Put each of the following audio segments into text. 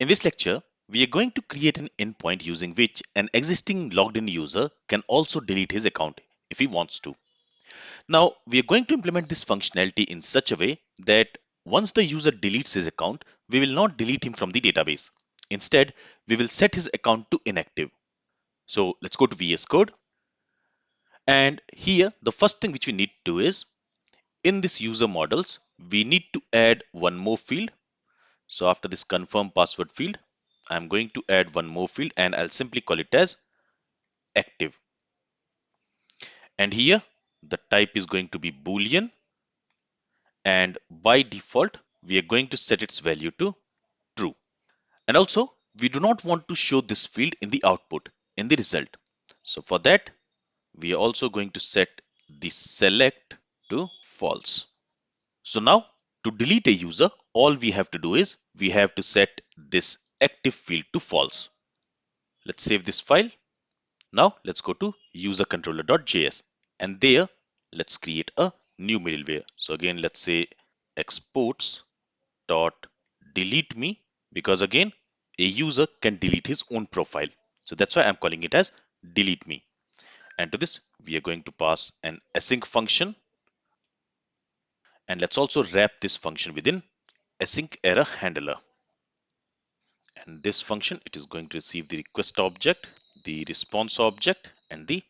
In this lecture, we are going to create an endpoint using which an existing logged in user can also delete his account if he wants to. Now, we are going to implement this functionality in such a way that once the user deletes his account, we will not delete him from the database. Instead, we will set his account to inactive. So let's go to VS Code. And here, the first thing which we need to do is in this user models, we need to add one more field. So after this confirm password field, I'm going to add one more field and I'll simply call it as active. And here the type is going to be Boolean, and by default we are going to set its value to true. And also we do not want to show this field in the output in the result. So for that we are also going to set the select to false. So now to delete a user, all we have to do is we have to set this active field to false. Let's save this file. Now let's go to usercontroller.js, and there let's create a new middleware. So again, let's say exports dot delete me, because again a user can delete his own profile. So that's why I'm calling it as delete me. And to this we are going to pass an async function, and let's also wrap this function within async error handler. And this function, it is going to receive the request object, the response object, and the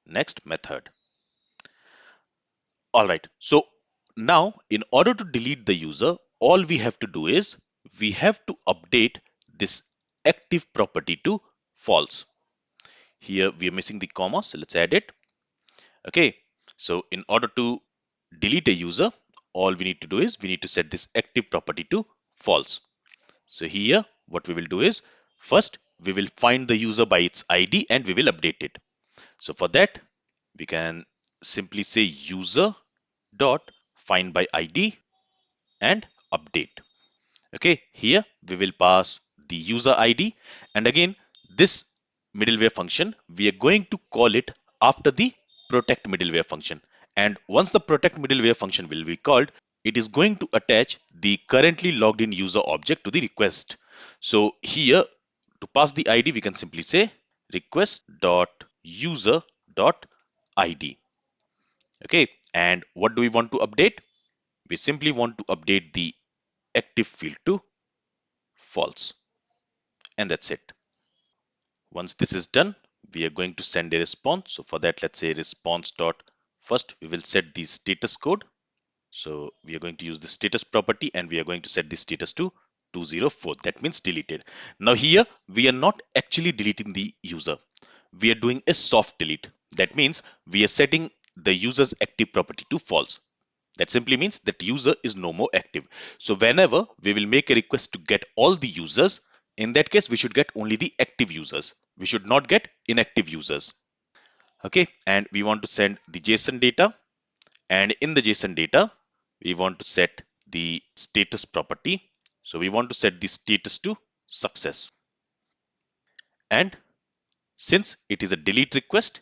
next method. All right. So now in order to delete the user, all we have to do is we have to update this active property to false. Here we are missing the comma, so let's add it. Okay. So in order to delete a user, all we need to do is we need to set this active property to false. So here what we will do is first we will find the user by its ID and we will update it. So for that we can simply say user dot find by ID and update. Okay, here we will pass the user ID, and again this middleware function we are going to call it after the protect middleware function. And once the protect middleware function will be called, it is going to attach the currently logged in user object to the request. So here to pass the ID we can simply say request dot user dot ID. Okay, and what do we want to update? We simply want to update the active field to false, and that's it. Once this is done, we are going to send a response. So for that, let's say response dot first we will set the status code. So we are going to use the status property and we are going to set the status to 204. That means deleted. Now here we are not actually deleting the user, we are doing a soft delete. That means we are setting the user's active property to false. That simply means that user is no more active. So whenever we will make a request to get all the users, in that case, we should get only the active users. We should not get inactive users. Okay, and we want to send the JSON data. And in the JSON data, we want to set the status property. So we want to set the status to success. And since it is a delete request,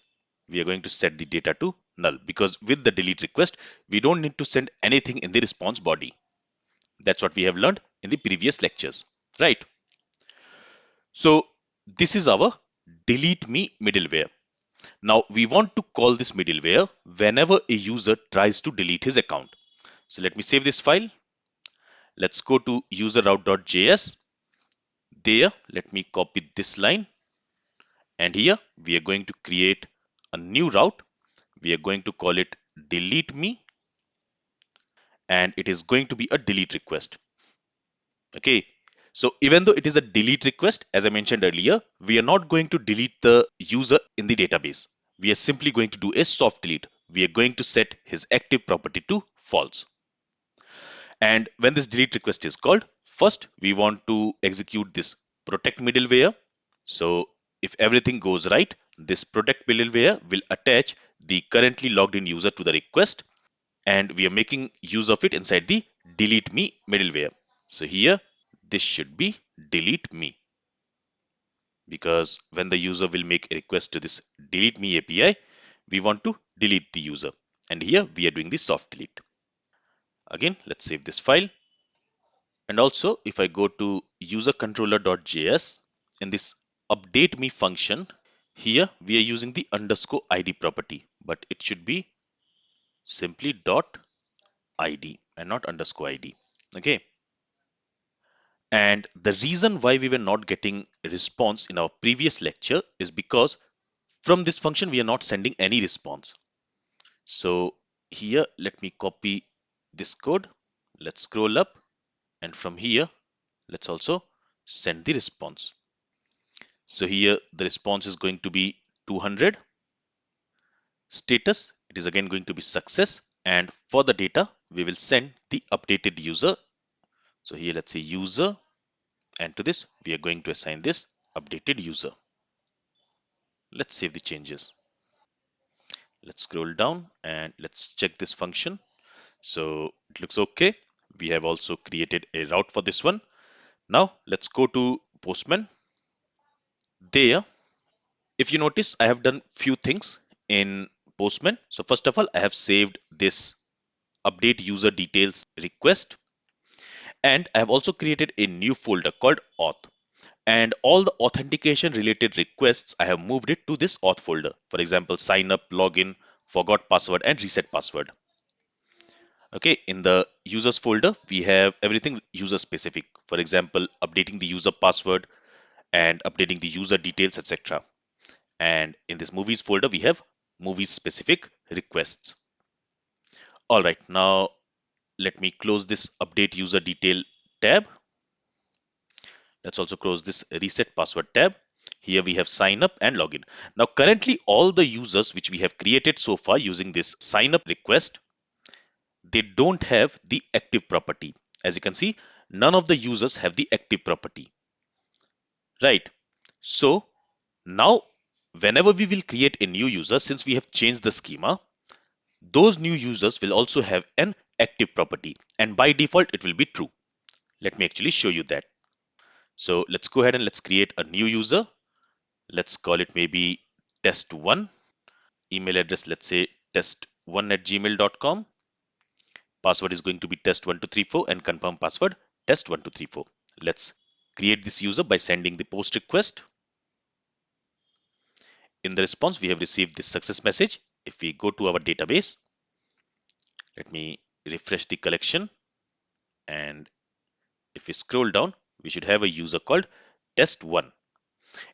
we are going to set the data to null, because with the delete request, we don't need to send anything in the response body. That's what we have learned in the previous lectures, right? So this is our delete me middleware. Now we want to call this middleware whenever a user tries to delete his account. So let me save this file. Let's go to user_route.js. There, let me copy this line. And here we are going to create a new route. We are going to call it delete me, and it is going to be a delete request. Okay, so even though it is a delete request, as I mentioned earlier, we are not going to delete the user in the database. We are simply going to do a soft delete. We are going to set his active property to false. And when this delete request is called, first we want to execute this protect middleware. So if everything goes right, this protect middleware will attach the currently logged in user to the request, and we are making use of it inside the delete me middleware. So here this should be delete me, because when the user will make a request to this delete me API, we want to delete the user, and here we are doing the soft delete. Again, let's save this file. And also, if I go to usercontroller.js, in this update me function, here we are using the underscore ID property, but it should be simply dot ID and not underscore ID. Okay. And the reason why we were not getting a response in our previous lecture is because from this function, we are not sending any response. So here, let me copy this code. Let's scroll up, and from here, let's also send the response. So here the response is going to be 200. Status, it is again going to be success. And for the data, we will send the updated user. So here let's say user, and to this we are going to assign this updated user. Let's save the changes. Let's scroll down and let's check this function. So it looks okay. We have also created a route for this one. Now let's go to Postman. There, if you notice, I have done few things in Postman. So first of all, I have saved this update user details request, and I have also created a new folder called auth. And all the authentication related requests, I have moved it to this auth folder. For example, sign up, login, forgot password, and reset password. Okay, in the users folder, we have everything user specific. For example, updating the user password and updating the user details, etc. And in this movies folder, we have movies specific requests. All right, now let me close this update user detail tab. Let's also close this reset password tab. Here we have sign up and login. Now currently all the users which we have created so far using this sign up request, they don't have the active property. As you can see, none of the users have the active property, right? So now whenever we will create a new user, since we have changed the schema, those new users will also have an active property, and by default it will be true. Let me actually show you that. So let's go ahead and let's create a new user. Let's call it maybe test1. Email address, let's say test1@gmail.com. Password is going to be test1234 and confirm password test1234. Let's create this user by sending the post request. In the response, we have received this success message. If we go to our database, let me refresh the collection, and if we scroll down, we should have a user called test1,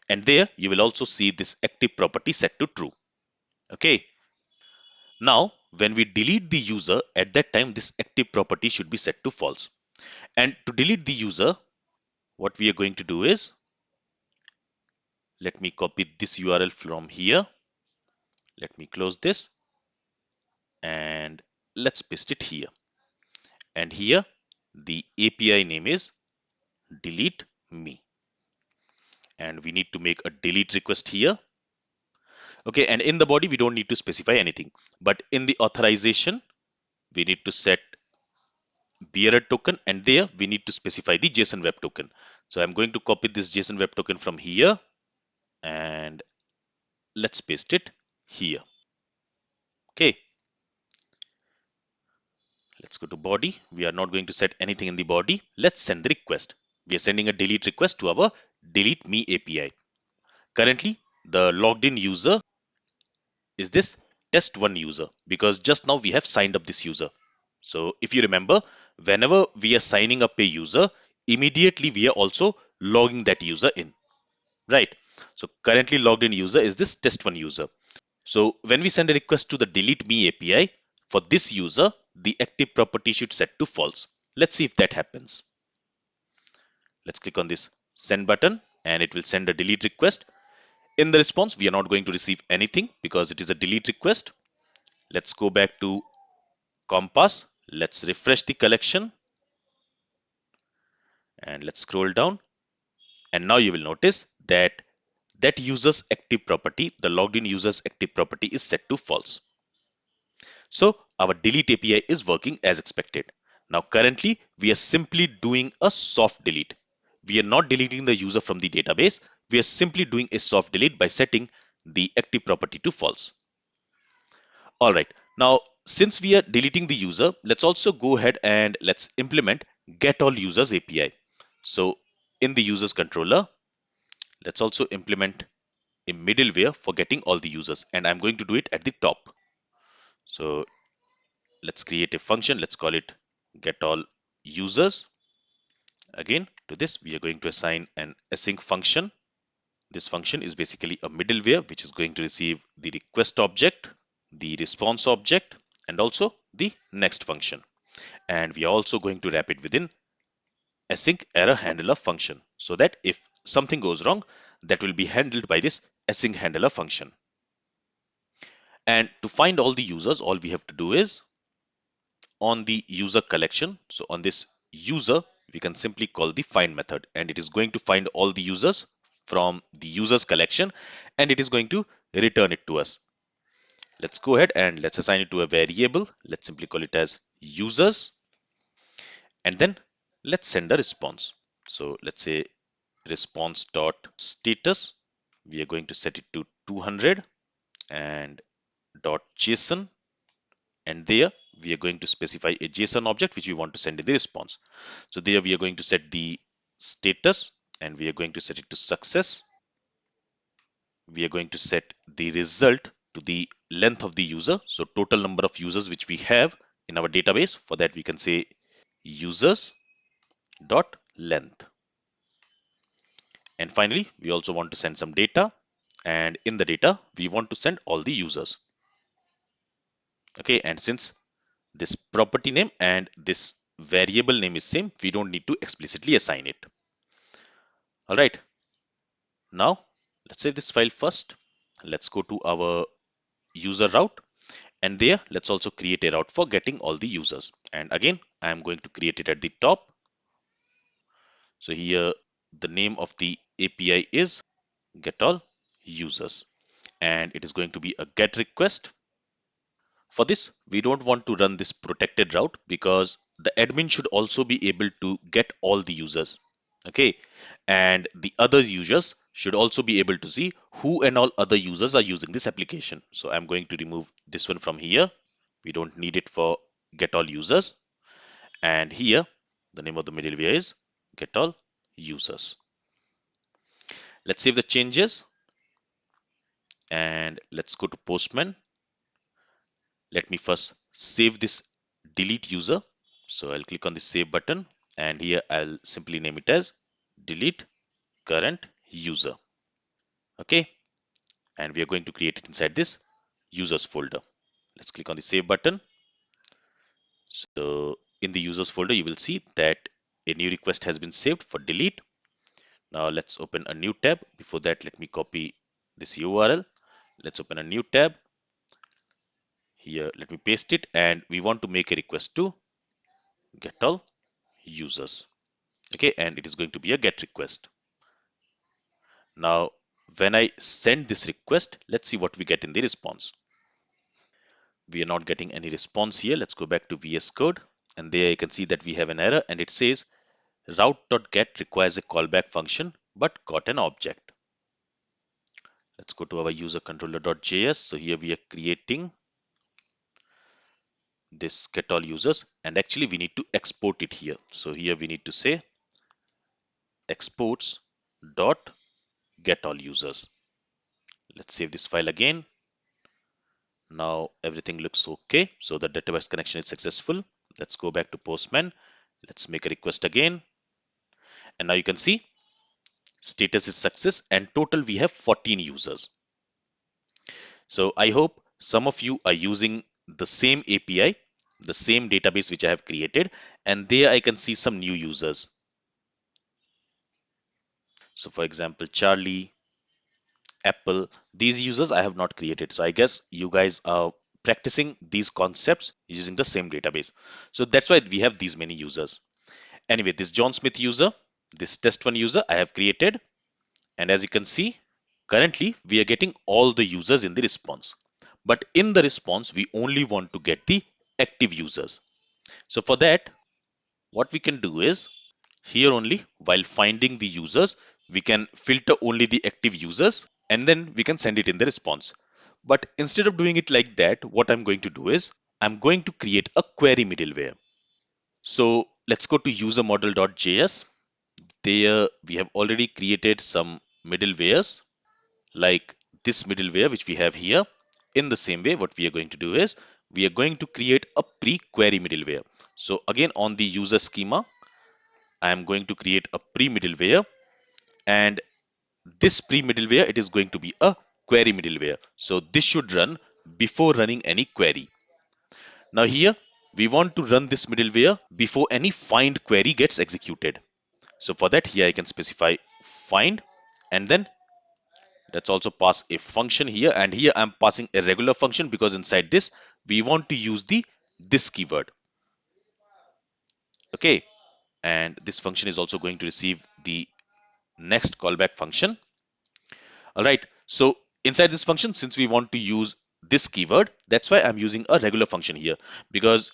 and there you will also see this active property set to true. Okay, now when we delete the user, at that time this active property should be set to false. And to delete the user, what we are going to do is, let me copy this URL from here. Let me close this and let's paste it here. And here the API name is delete me. And we need to make a delete request here. Okay, and in the body, we don't need to specify anything. But in the authorization, we need to set bearer token, and there we need to specify the JSON web token. So I'm going to copy this JSON web token from here and let's paste it here. Okay, let's go to body. We are not going to set anything in the body. Let's send the request. We are sending a delete request to our delete me API. Currently, the logged in user is this test1 user because just now we have signed up this user. So if you remember, whenever we are signing up a user, immediately we are also logging that user in, right? So currently logged in user is this test1 user. So when we send a request to the delete me API, for this user, the active property should set to false. Let's see if that happens. Let's click on this send button and it will send a delete request. In the response, we are not going to receive anything because it is a delete request. Let's go back to Compass. Let's refresh the collection and let's scroll down. And now you will notice that that user's active property, the logged in user's active property is set to false. So our delete API is working as expected. Now currently we are simply doing a soft delete. We are not deleting the user from the database. We are simply doing a soft delete by setting the active property to false. All right. Now since we are deleting the user, let's also go ahead and let's implement get all users API. So in the users controller, let's also implement a middleware for getting all the users, and I'm going to do it at the top. So let's create a function. Let's call it get all users. Again, to this, we are going to assign an async function. This function is basically a middleware which is going to receive the request object, the response object, and also the next function. And we are also going to wrap it within async error handler function so that if something goes wrong, that will be handled by this async handler function. And to find all the users, all we have to do is on the user collection. So on this user, we can simply call the find method, and it is going to find all the users from the users collection, and it is going to return it to us. Let's go ahead and let's assign it to a variable. Let's simply call it as users, and then let's send a response. So let's say response dot status. We are going to set it to 200 and dot JSON, and there we are going to specify a JSON object which we want to send in the response. So there we are going to set the status, and we are going to set it to success. We are going to set the result to the length of the user. So total number of users which we have in our database. For that we can say users dot length. And finally, we also want to send some data, and in the data we want to send all the users. Okay, and since this property name and this variable name is same, we don't need to explicitly assign it. All right, now let's save this file first. Let's go to our user route, and there let's also create a route for getting all the users. And again, I am going to create it at the top. So here the name of the API is get all users, and it is going to be a get request. For this, we don't want to run this protected route because the admin should also be able to get all the users. Okay, and the other users should also be able to see who and all other users are using this application. So I'm going to remove this one from here. We don't need it for get all users. And here, the name of the middleware is get all users. Let's save the changes and let's go to Postman. Let me first save this delete user. So I'll click on the save button, and here I'll simply name it as delete current user. Okay, and we are going to create it inside this users folder. Let's click on the save button. So in the users folder, you will see that a new request has been saved for delete. Now let's open a new tab. Before that, let me copy this URL. Let's open a new tab. Here, let me paste it, and we want to make a request to get all users. Okay, and it is going to be a get request. Now, when I send this request, let's see what we get in the response. We are not getting any response here. Let's go back to VS Code, and there you can see that we have an error, and it says route.get requires a callback function but got an object. Let's go to our user controller.js. So here we are creating this get all users, and actually we need to export it here. So here we need to say exports dot get all users. Let's save this file again. Now everything looks okay. So the database connection is successful. Let's go back to Postman. Let's make a request again. And now you can see status is success, and total we have 14 users. So I hope some of you are using the same API, the same database which I have created, and there I can see some new users. So for example, Charlie, Apple, these users I have not created. So I guess you guys are practicing these concepts using the same database. So that's why we have these many users. Anyway, this John Smith user, this test one user I have created. And as you can see, currently we are getting all the users in the response. But in the response, we only want to get the active users. So for that, what we can do is here only while finding the users, we can filter only the active users, and then we can send it in the response. But instead of doing it like that, what I'm going to do is I'm going to create a query middleware. So let's go to user model.js. There we have already created some middlewares like this middleware which we have here. In the same way, what we are going to do is we are going to create a pre-query middleware. So again, on the user schema, I am going to create a pre-middleware, and this pre-middleware, it is going to be a query middleware. So this should run before running any query. Now here we want to run this middleware before any find query gets executed. So for that, here I can specify find, and then let's also pass a function here, and here I'm passing a regular function because inside this we want to use the this keyword. Okay, and this function is also going to receive the next callback function. All right, so inside this function, since we want to use this keyword, that's why I'm using a regular function here. Because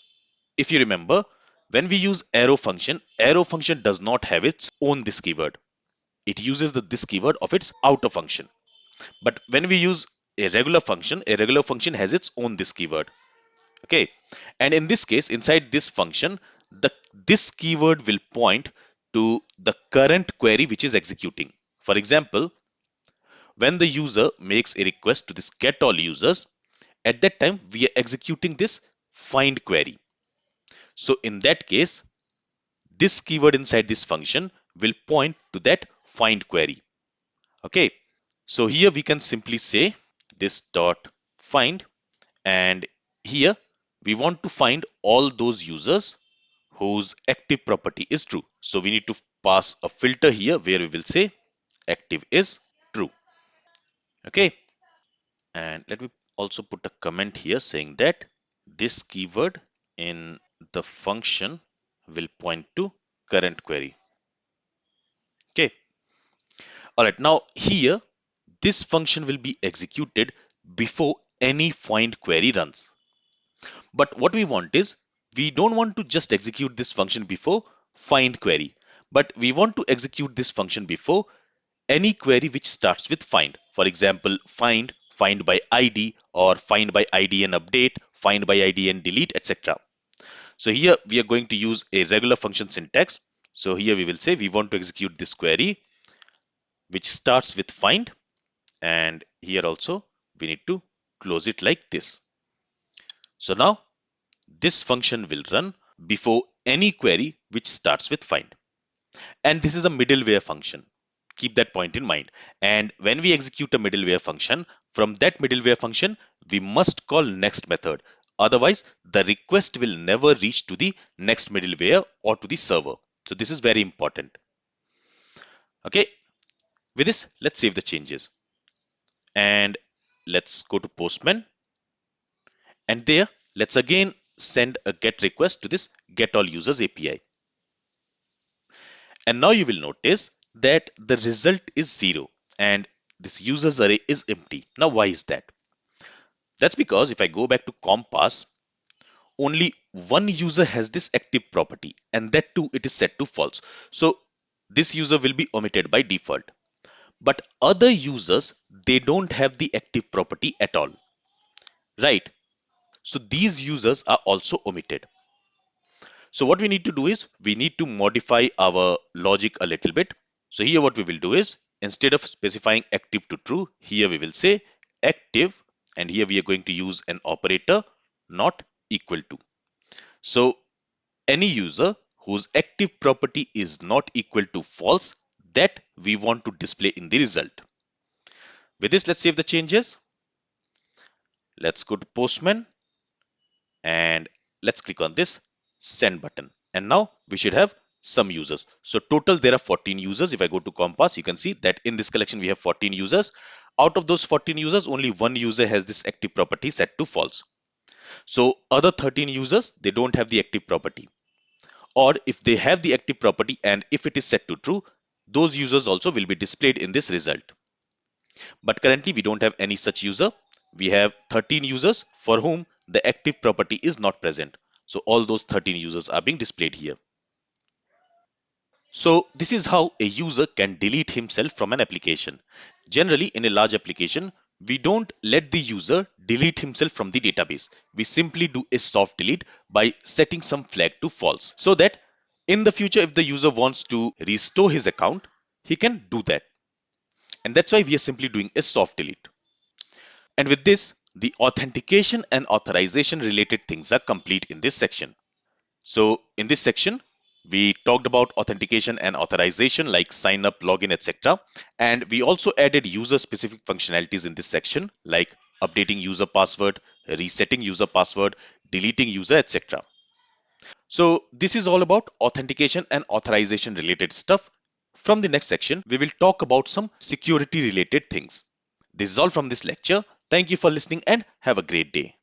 if you remember, when we use arrow function does not have its own this keyword. It uses the this keyword of its outer function. But when we use a regular function has its own this keyword. Okay, and in this case, inside this function, the this keyword will point to the current query which is executing. For example, when the user makes a request to this get all users, at that time we are executing this find query. So in that case, this keyword inside this function will point to that find query. Okay, so here we can simply say this dot find, and here we want to find all those users whose active property is true. So we need to pass a filter here where we will say active is true. Okay, and let me also put a comment here saying that this keyword in the function will point to current query. Okay, all right, now here this function will be executed before any find query runs. But what we want is we don't want to just execute this function before find query, but we want to execute this function before any query which starts with find. For example, find by ID, or find by ID and update, find by ID and delete, etc. So here we are going to use a regular function syntax. So here we will say we want to execute this query which starts with find, and here also we need to close it like this. So now this function will run before any query which starts with find. And this is a middleware function. Keep that point in mind. And when we execute a middleware function, from that middleware function, we must call next method. Otherwise, the request will never reach to the next middleware or to the server. So this is very important. Okay, with this, let's save the changes. And let's go to Postman. And there, let's again send a GET request to this Get All Users API. And now you will notice that the result is 0 and this users array is empty. Now why is that? That's because if I go back to compass, only one user has this active property, and that too it is set to false. So this user will be omitted by default. But other users, they don't have the active property at all, right? So these users are also omitted. So what we need to do is we need to modify our logic a little bit. So here what we will do is instead of specifying active to true, here we will say active, and here we are going to use an operator not equal to. So any user whose active property is not equal to false, that we want to display in the result. With this, let's save the changes. Let's go to Postman and let's click on this send button. And now we should have some users. So total there are 14 users. If I go to Compass, you can see that in this collection we have 14 users. Out of those 14 users, only one user has this active property set to false. So other 13 users, they don't have the active property. Or if they have the active property and if it is set to true, those users also will be displayed in this result. But currently we don't have any such user. We have 13 users for whom the active property is not present. So all those 13 users are being displayed here. So this is how a user can delete himself from an application. Generally, in a large application, We don't let the user delete himself from the database. We simply do a soft delete by setting some flag to false so that in the future, if the user wants to restore his account, he can do that. And that's why we are simply doing a soft delete. And with this, the authentication and authorization related things are complete in this section. So in this section, we talked about authentication and authorization like sign up, login, etc. And we also added user specific functionalities in this section like updating user password, resetting user password, deleting user, etc. So this is all about authentication and authorization related stuff. From the next section, we will talk about some security related things. This is all from this lecture. Thank you for listening and have a great day.